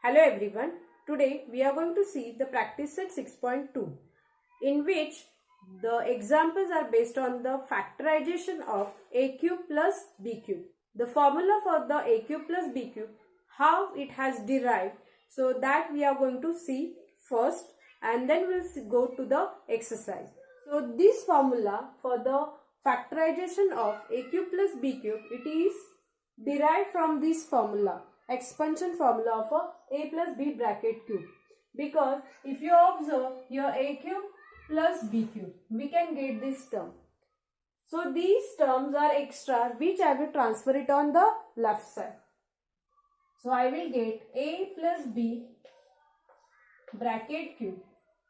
Hello everyone. Today we are going to see the practice set 6.2 in which the examples are based on the factorization of a cube plus b cube. The formula for the a cube plus b cube, how it has derived, so that we are going to see first and then we'll go to the exercise. So this formula for the factorization of a cube plus b cube, it is derived from this formula, expansion formula of a plus b bracket cube. Because if you observe here a cube plus b cube, we can get this term. So these terms are extra which I will transfer it on the left side. So I will get a plus b bracket cube.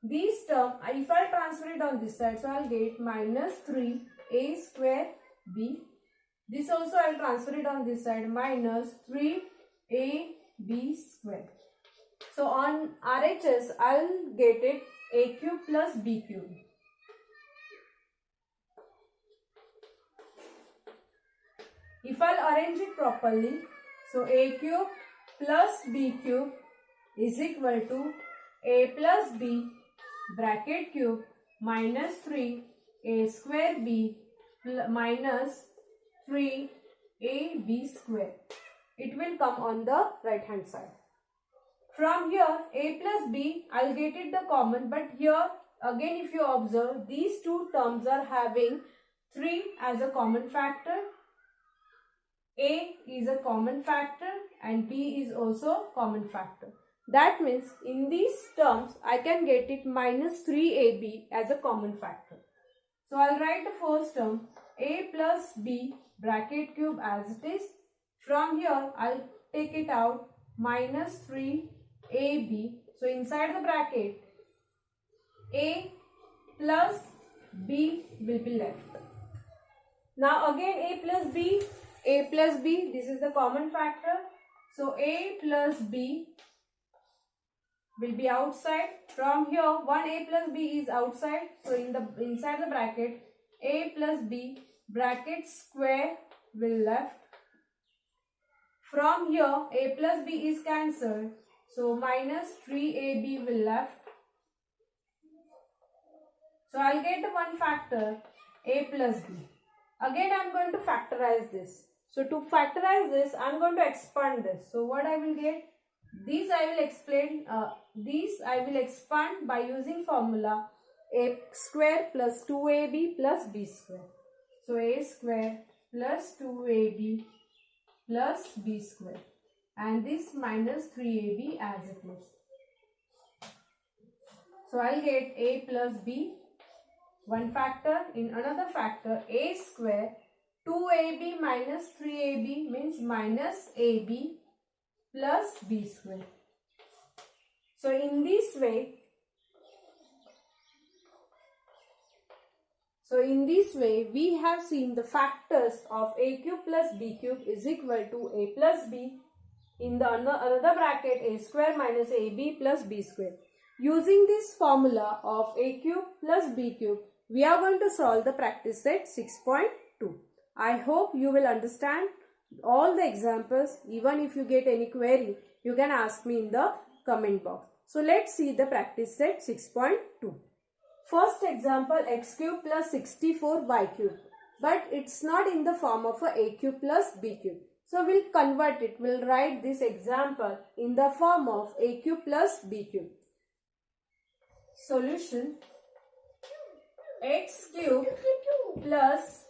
This term, if I transfer it on this side, so I will get minus 3a square b. This also I will transfer it on this side, minus 3ab square. So on RHS, I will get it a cube plus b cube. If I will arrange it properly, so a cube plus b cube is equal to a plus b bracket cube minus 3a square b minus 3ab square. It will come on the right hand side. From here a plus b, I will get it the common, but here again if you observe, these two terms are having 3 as a common factor. A is a common factor and b is also common factor. That means in these terms I can get it minus 3ab as a common factor. So I will write the first term a plus b bracket cube as it is. From here I will take it out, minus 3ab. So inside the bracket a plus b will be left. Now again a plus b, this is the common factor. So a plus b will be outside. From here one a plus b is outside. So inside the bracket a plus b bracket square will left. From here a plus b is cancelled. So minus 3ab will left. So I'll get the one factor a plus b. Again I am going to factorize this. So to factorize this I am going to expand this. So what I will get? These I will explain. These I will expand by using formula a square plus 2ab plus b square. So a square plus 2ab plus b square, and this minus 3ab as it is. So I will get a plus b, one factor, in another factor a square, 2ab minus 3ab means minus ab plus b square. So in this way we have seen the factors of a cube plus b cube is equal to a plus b, in the another bracket a square minus ab plus b square. Using this formula of a cube plus b cube, we are going to solve the practice set 6.2. I hope you will understand all the examples. Even if you get any query, you can ask me in the comment box. So let's see the practice set 6.2. First example, x cube plus 64y cube, but it's not in the form of a cube plus b cube. So we'll convert it. We'll write this example in the form of a cube plus b cube. Solution: x cube plus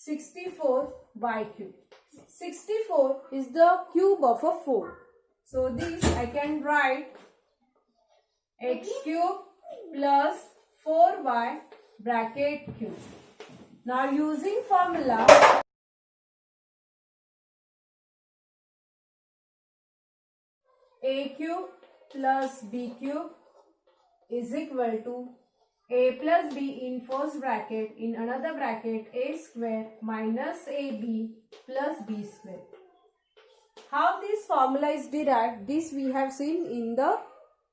64y cube. 64 is the cube of a 4. So this I can write x cube plus 4y bracket cube. Now using formula a cube plus b cube is equal to a plus b in first bracket, in another bracket a square minus ab plus b square. How this formula is derived, this we have seen in the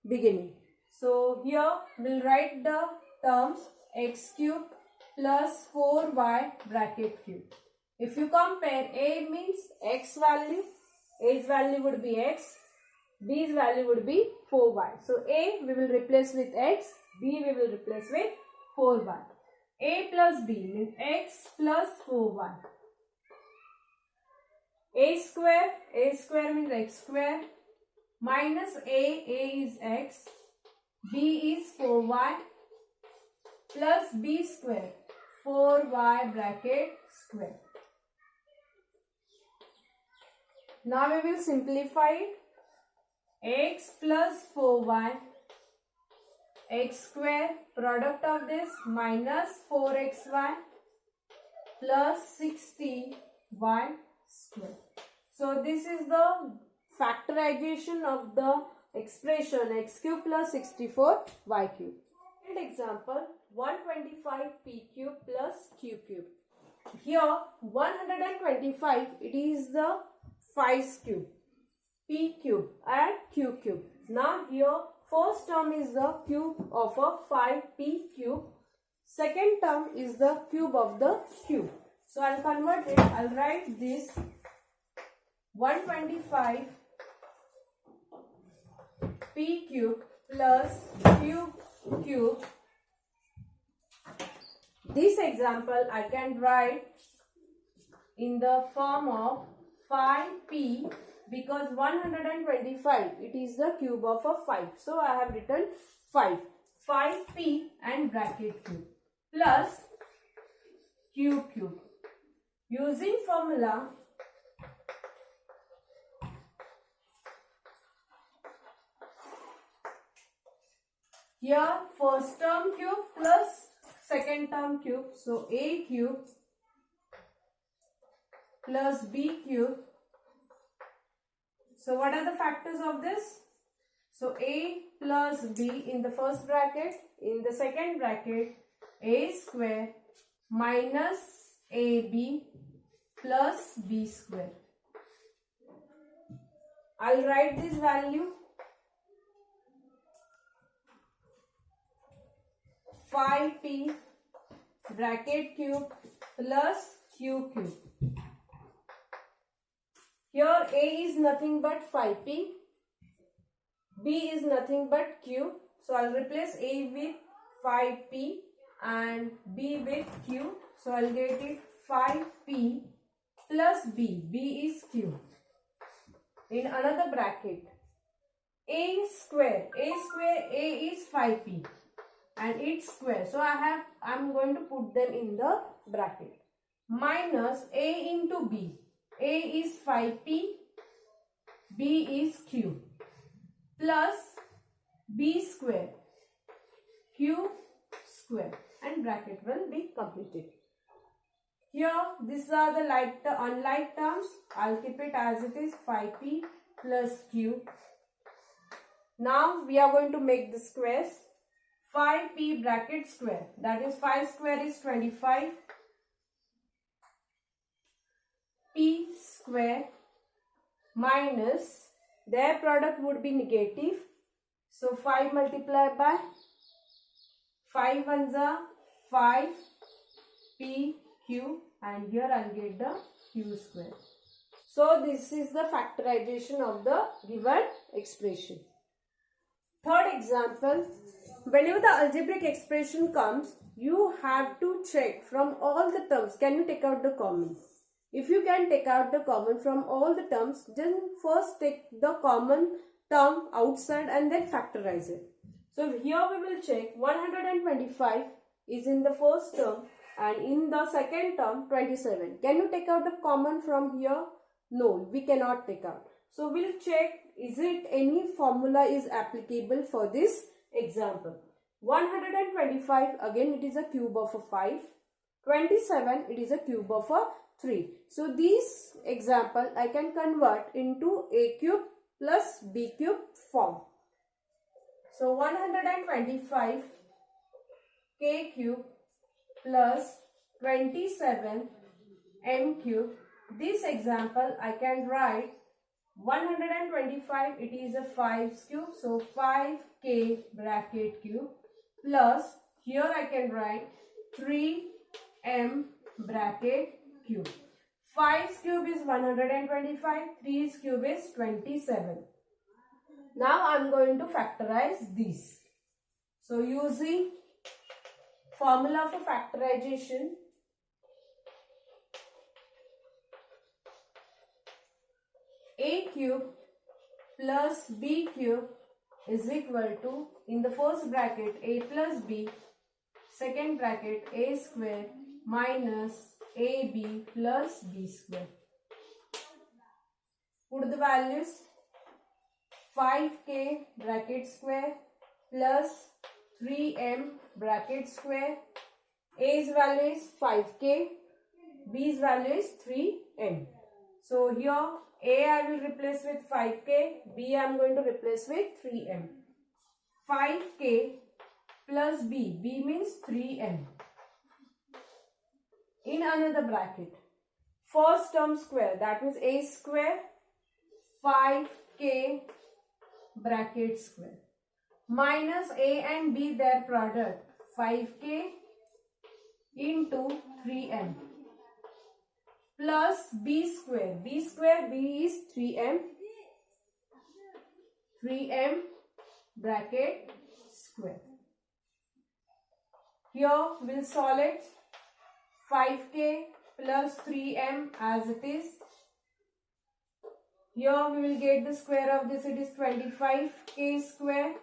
beginning. So here we will write the terms x cube plus 4y bracket cube. If you compare, a means x value, age value would be x, B's value would be 4y. So A we will replace with x, B we will replace with 4y. A plus B means x plus 4y. A square means x square, minus A is x, B is 4y, plus B square, 4y bracket square. Now we will simplify it. X plus 4y, x square, product of this minus 4xy plus 60y square. So this is the factorization of the expression x cube plus 64y cube. Second example, 125p cube plus q cube. Here 125, it is the 5's cube, p cube and q cube. Now here first term is the cube of a 5p cube. Second term is the cube of the cube. So I'll convert it. I'll write this 125 p cube plus q cube. This example I can write in the form of 5p, because 125 it is the cube of a 5. So I have written 5p and bracket cube plus q cube. Using formula, here first term cube plus second term cube. So a cube plus b cube. So what are the factors of this? So a plus b in the first bracket, in the second bracket a square minus ab plus b square. I'll write this value 5p bracket cube plus q cube. Here a is nothing but 5p, b is nothing but q. So I'll replace a with 5p and b with q. So I'll get it 5p plus b is q. In another bracket, a square is 5p and its square. So I'm going to put them in the bracket. Minus a into b. A is 5p, b is q, plus b square, q square, and bracket will be completed. Here these are the unlike terms. I'll keep it as it is, 5p plus q. Now we are going to make the squares. 5p bracket square, that is 5 square is 25. P square minus, their product would be negative. So 5 multiplied by 5 ones are 5 p q, and here I'll get the q square. So this is the factorization of the given expression. Third example, whenever the algebraic expression comes, you have to check from all the terms, can you take out the common? If you can take out the common from all the terms, then first take the common term outside and then factorize it. So here we will check 125 is in the first term and in the second term 27. Can you take out the common from here? No, we cannot take out. So we'll check, is it any formula is applicable for this example. 125, again it is a cube of a 5. 27, it is a cube of a 3. So this example I can convert into a cube plus b cube form. So 125 k cube plus 27 m cube. This example I can write 125, it is a 5's cube. So 5k bracket cube plus, here I can write 3m bracket cube. 5's cube is 125, 3's cube is 27. Now I am going to factorize these. So using formula for factorization, a cube plus b cube is equal to, in the first bracket, a plus b, second bracket, a square minus ab plus b square. Put the values, 5k bracket square plus 3m bracket square. A's value is 5k, b's value is 3m. So here a I will replace with 5k, b I am going to replace with 3m. 5k plus b, b means 3m. In another bracket, first term square, that means a square, 5k bracket square, minus a and b, their product, 5k into 3m, plus b square, b is 3m, 3m bracket square. Here we will solve it, 5k plus 3m as it is. Here we will get the square of this, it is 25k square.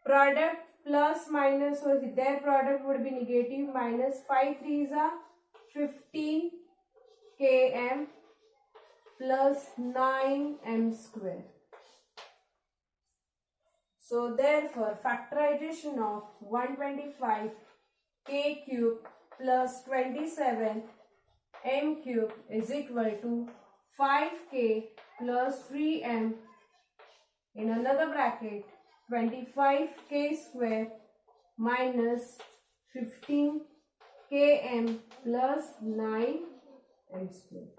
Product plus minus, so their product would be negative, minus 5 3s are 15 km plus 9m square. So therefore factorization of 125 k cube plus 27 m cube is equal to 5k plus 3m, in another bracket, 25k square minus 15 km plus 9m square.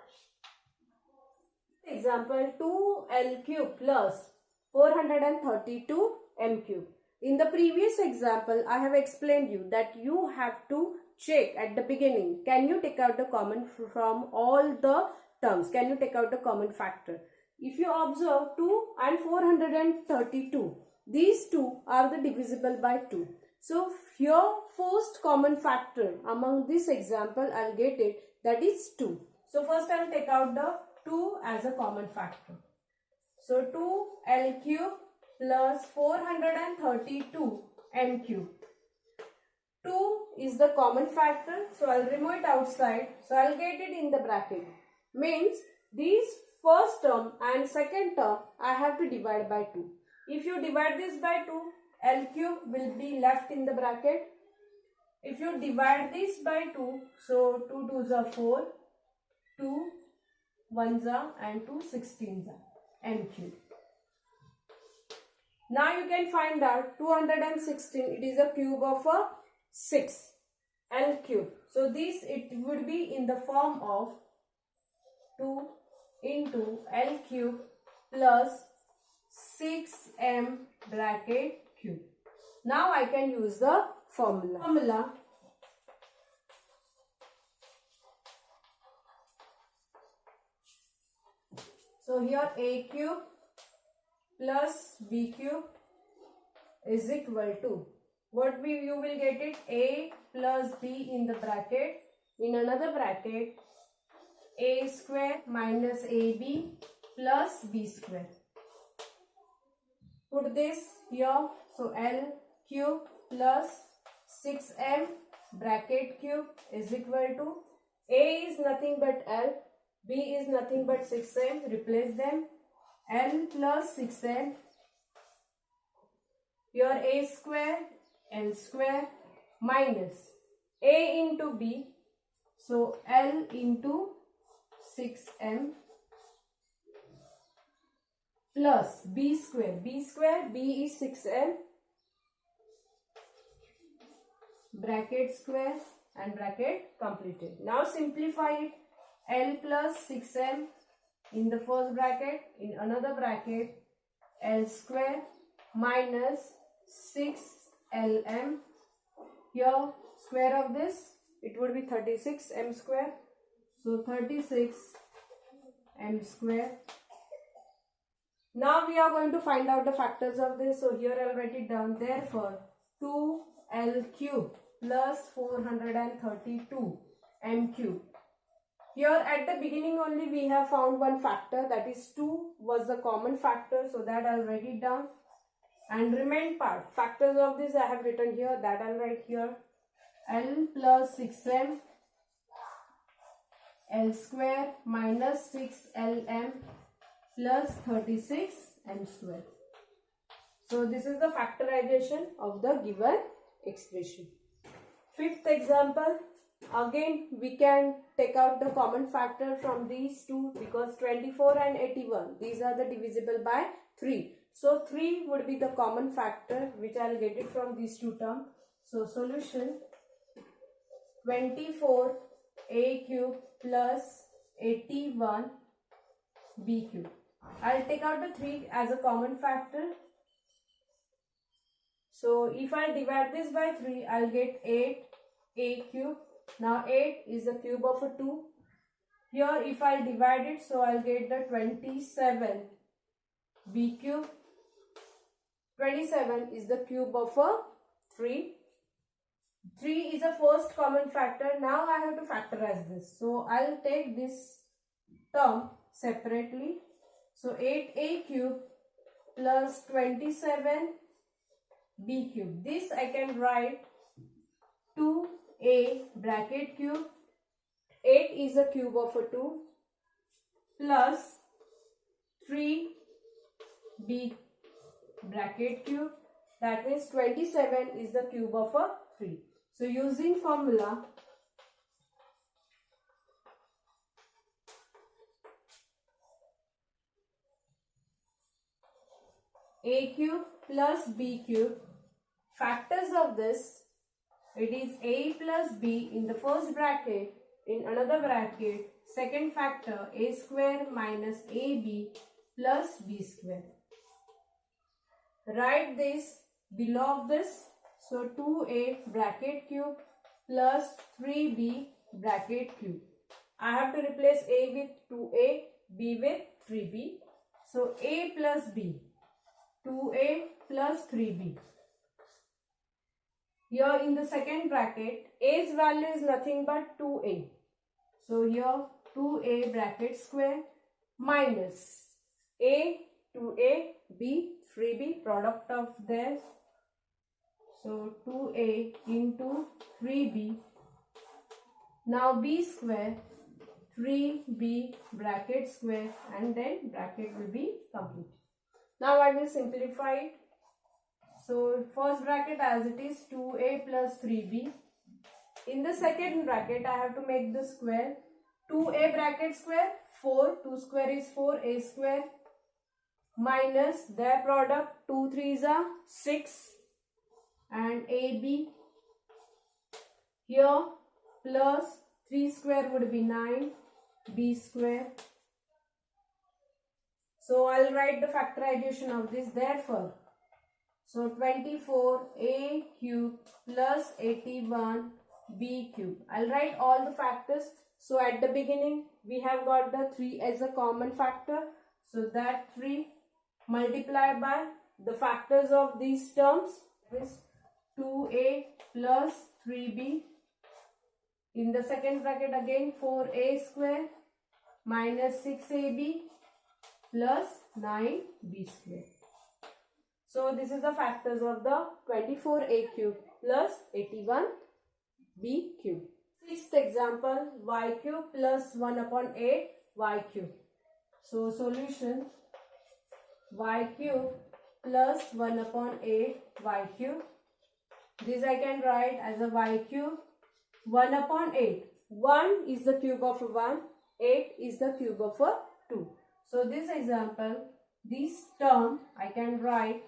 Example 2l cube plus 432 m cube. In the previous example, I have explained you that you have to check at the beginning, can you take out the common from all the terms? Can you take out the common factor? If you observe 2 and 432, these two are the divisible by 2. So here first common factor among this example, I'll get it, that is 2. So first I'll take out the 2 as a common factor. So 2l cube plus 432 m cube. 2 is the common factor, so I'll remove it outside. So I'll get it in the bracket. Means these first term and second term I have to divide by 2. If you divide this by 2, L cube will be left in the bracket. If you divide this by 2, so 2 2s are 4, 2 1s are and 2 16s are m cube. Now you can find out 216, it is a cube of a 6, L cube. So this it would be in the form of 2 into L cube plus 6m bracket cube. Now I can use the formula. So here a cube plus b cube is equal to, what you will get it, a plus b in the bracket, in another bracket, a square minus ab plus b square. Put this here, so L cube plus 6m bracket cube is equal to, a is nothing but L, b is nothing but 6m, replace them, L plus 6m, here a square, L square minus a into b, so L into 6m plus b square, b is 6m, bracket square and bracket completed. Now simplify it, L plus 6m in the first bracket, in another bracket, L square minus 6lm, here square of this, it would be 36m square, so 36m square Now we are going to find out the factors of this. So here I'll write it down. Therefore, 2L cube plus 432 M cube. Here at the beginning only we have found one factor, that is 2 was the common factor. So that I'll write it down. And remain part, factors of this I have written here, that I'll write here. L plus 6M L square minus 6LM plus 36M square. So this is the factorization of the given expression. Fifth example, again we can take out the common factor from these two, because 24 and 81, these are the divisible by 3. So 3 would be the common factor, which I will get it from these two terms. So solution, 24A cube plus 81B cube. I will take out the 3 as a common factor. So if I divide this by 3, I will get 8A cube. Now 8 is the cube of a 2. Here if I divide it, so I will get the 27B cube. 27 is the cube of a 3. 3 is the first common factor. Now I have to factorize this. So I will take this term separately. So 8A cube plus 27B cube. This I can write 2A bracket cube. 8 is the cube of a 2 plus 3B bracket cube. That means 27 is the cube of a 3. So using formula, A cube plus B cube, factors of this, it is A plus B in the first bracket, in another bracket, second factor A square minus AB plus B square. Write this below of this. So 2A bracket cube plus 3B bracket cube. I have to replace A with 2A, B with 3B. So A plus B, 2A plus 3B. Here in the second bracket, A's value is nothing but 2A. So here 2A bracket square minus A, 2A, B, 3B, product of theirs. So 2A into 3B. Now B square, 3B bracket square, and then bracket will be complete. Now I will simplify it. So first bracket as it is 2A plus 3B. In the second bracket I have to make the square. 2A bracket square, 4, 2 square is 4, A square minus their product, 2 3s are 6. And AB here plus 3 square would be 9, B square. So I'll write the factorization of this. Therefore, so 24A cube plus 81B cube. I'll write all the factors. So at the beginning we have got the 3 as a common factor. So that 3 multiplied by the factors of these terms is 2A plus 3B. In the second bracket again 4A square minus 6AB plus 9B square. So this is the factors of the 24A cube plus 81B cube. Sixth example, y cube plus 1 upon 8 y cube. So solution, y cube plus 1 upon 8 y cube. This I can write as a y cube 1 upon 8. 1 is the cube of 1, 8 is the cube of 2. So this example, this term I can write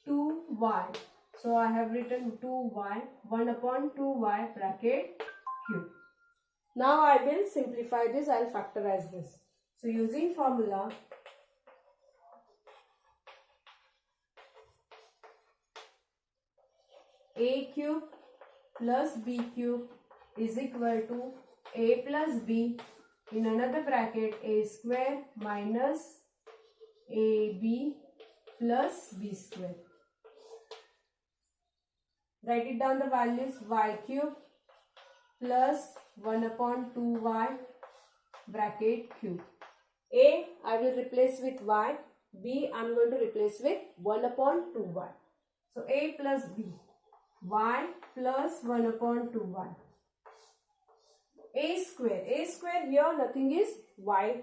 2y. So I have written 2y, 1 upon 2y bracket cube. Now I will simplify this, I will factorize this. So using formula, A cube plus B cube is equal to A plus B in another bracket A square minus AB plus B square. Write it down the values. Y cube plus 1 upon 2y bracket cube. A I will replace with y. B I am going to replace with 1 upon 2y. So A plus B. Y plus 1 upon 2y. A square. A square here nothing is y.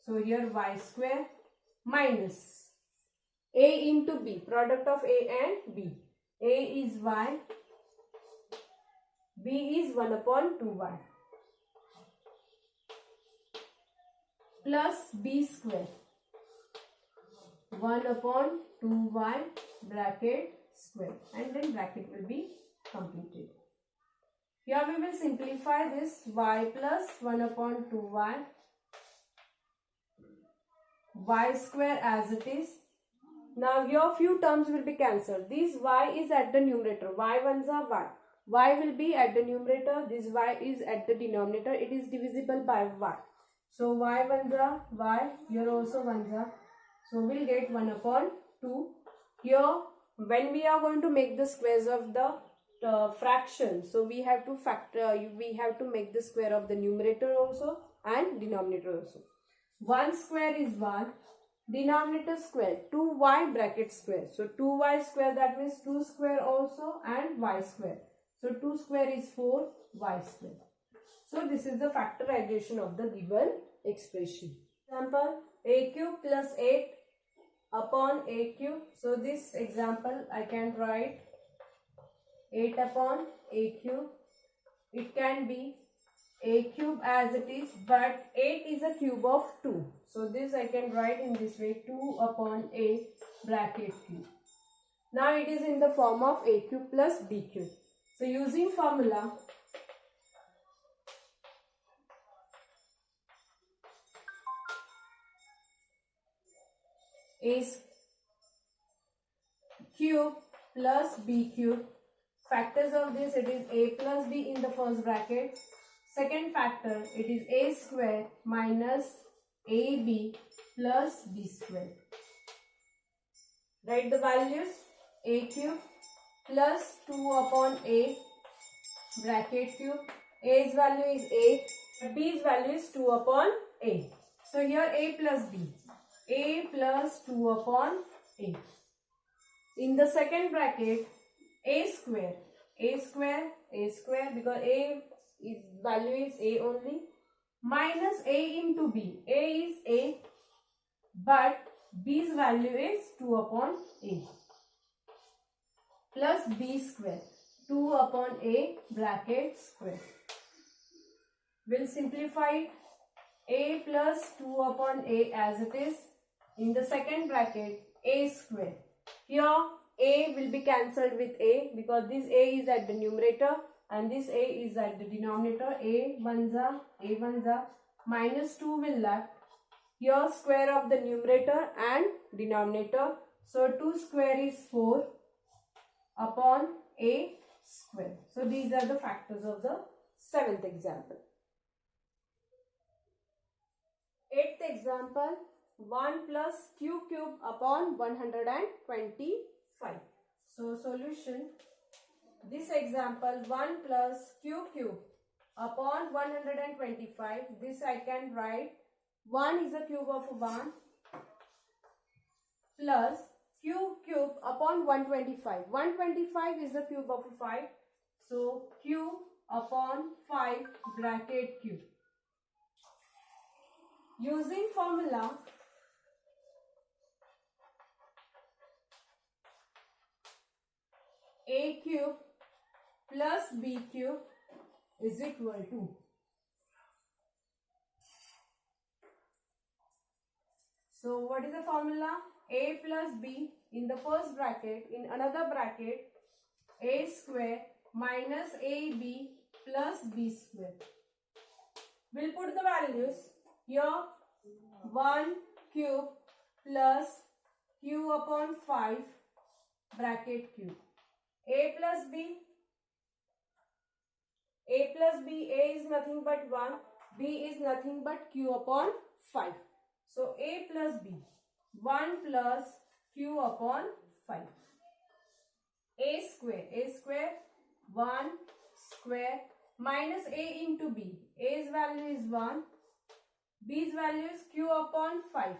So here y square minus A into B. Product of A and B. A is y. B is 1 upon 2y. Plus B square. 1 upon 2y bracket square. And then bracket will be completed. Here we will simplify this. Y plus 1 upon 2y. Y square as it is. Now here few terms will be cancelled. This y is at the numerator. Y ones are y. Y will be at the numerator. This y is at the denominator. It is divisible by y. So y ones are y. Here also ones are. So we'll get 1 upon 2. Here when we are going to make the squares of the fraction, so we have to make the square of the numerator also and denominator also. 1 square is 1. Denominator square 2y bracket square. So 2y square, that means 2 square also and y square. So 2 square is 4y square. So this is the factorization of the given expression. Example, a cube plus 8 upon a cube. So this example I can write 8 upon a cube. It can be a cube as it is, but 8 is a cube of 2. So this I can write in this way, 2 upon a bracket cube. Now it is in the form of a cube plus b cube. So using formula, a cube plus b cube. Factors of this, it is a plus b in the first bracket. Second factor, it is a square minus ab plus b square. Write the values. A cube plus 2 upon a bracket cube. A's value is 8. B's value is 2 upon a. So here a plus b. A plus 2 upon a. In the second bracket, a square. A square because a is value is a only, minus a into b. A is a, but b's value is 2 upon a, plus b square 2 upon a bracket square. We'll simplify it. A plus 2 upon a as it is. In the second bracket, a square. Here a will be cancelled with a because this a is at the numerator and this a is at the denominator. A ones are, minus 2 will left. Here square of the numerator and denominator. So 2 square is 4 upon a square. So these are the factors of the 7th example. 8th example, 1 plus q cube upon 125. So solution, this example 1 plus q cube upon 125. This I can write 1 is a cube of 1 plus q cube upon 125. 125 is the cube of 5. So q upon 5 bracket cube. Using formula, a cube plus b cube is equal to so what is the formula? A plus b in the first bracket, in another bracket a square minus ab plus b square. We'll put the values here. 1 cube plus q upon 5 bracket cube. A plus b, a is nothing but 1, b is nothing but q upon 5. So a plus b, 1 plus q upon 5. A square 1 square minus a into b. A's value is 1, b's value is q upon 5.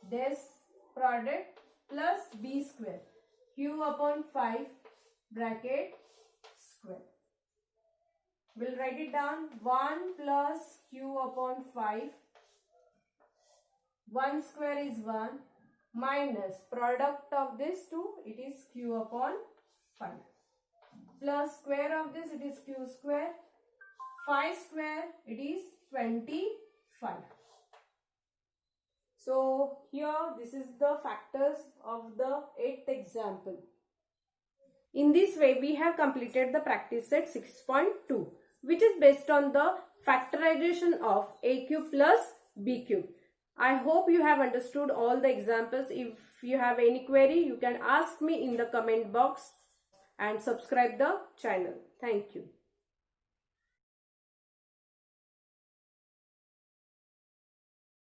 This product plus b square, q upon 5 bracket square. We'll write it down. 1 plus q upon 5. 1 square is 1 minus product of this 2, it is q upon 5. Plus square of this, it is q square. 5 square, it is 25. So here this is the factors of the 8th example. In this way we have completed the practice set 6.2, which is based on the factorization of a cube plus b cube. I hope you have understood all the examples. If you have any query, you can ask me in the comment box and subscribe the channel. Thank you.